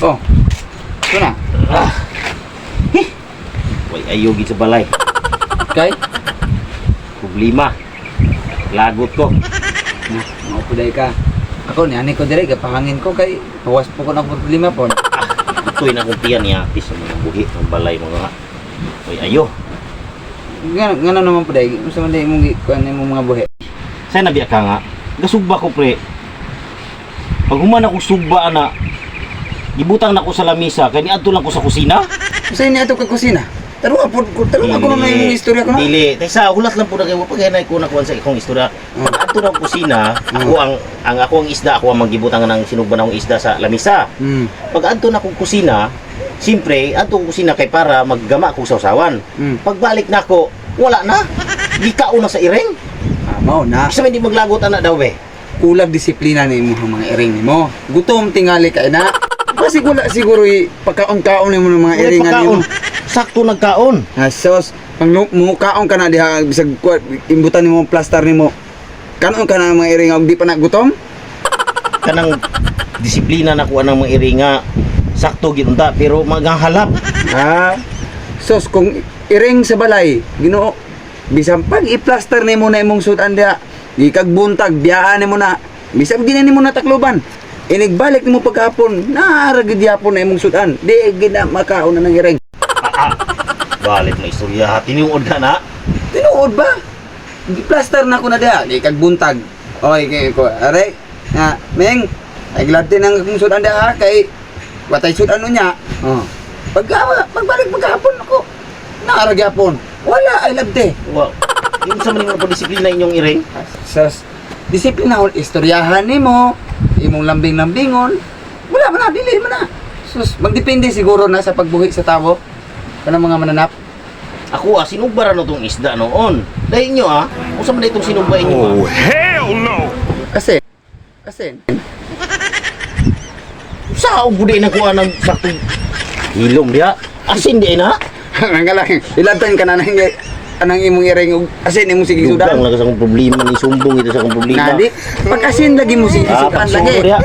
Oh. Ito na. Way ayugi sa balay. Kay? Problema. Lagot ko. Maupuday ka. Ako ni ani ko dire kapahangin ko kay hawas po ko na problema po. Ito'y nakumpiyan niya sa mga buhi ng balay mga. Way ayo. Ngano naman puday. Unsa man day imong kuan imong mga buhi? Say nabiya ka nga. Gasugba ko pre. Pag human ako sugba na gibutang na ko sa lamisa kay niadto lang ko sa kusina. Usa ni ato ka kusina. Taro ako na imong istorya ko na. Dili, taysa hulat lang po na kay mo pagyanay ko na kuan sa ikong istorya. Pag adto na kusina, ako ang isda ako ang magibutang ng sinugba ng isda sa lamisa. Pag adto na kong kusina, siyempre adto ko kusina kay para maggama ko sa usawan. Pagbalik na ako, wala na. Gikao na sa ireng. Mao na. Isa man di maglagot ana daw be. Kulag disiplina ni imong mga iring nimo. Gutom tingali kay na. Kasi wala siguro pagkaon-kaon nimo ng mga iringan nimo. Sakto nagkaon. Sos, pag mukaon ka na diha bisag imbutan nimo plaster nimo. Kanon ka na mga iring og di pa nagutom? Kanang disiplina na ko anang mga iringa. Sakto gid unta pero maghahalap. Sos kung iring sa balay, Ginoo, bisan pag i-plaster nimo na imong sudan diha, di kag buntag biyaan nimo na. Bisan di na nimo natakloban. Inigbalik nimo pagkapon, naaragid yapon na imong sudan. Di gid na makaon na ng iring. Balik na istorya. Tinuod ka na? Tinuod ba? Di-plaster na ko na diha, di kag buntag. Oy, kay ko, are, nga, Meng, ay glad din ang akong sudan diha kay watay sudan niya. Pagbalik pagkapon ako, naarag yapon. Wala ay labte. Wow. Yung sa maning mga disiplina inyong iring? Sas, disiplina hon, istoryahan nimo, imong lambing-lambingon, wala man na, dili man na. Sus, magdepende siguro na sa pagbuhi sa tao, kanang mga mananap. Ako sinugbaran no tong isda noon. Dahil nyo kung saan man itong sinugbain nyo Hell no! Kasi, sa budi na kuha ng saktong hilom diya. Asin di na? nanggalang, ilatan ka na anang imong iring og asin imong sige Lugang sudan. lang sa akong problema ni sumbong ito sa akong problema. Nadi, pag asin lagi mo sige sudan lagi. pagsumbo diya.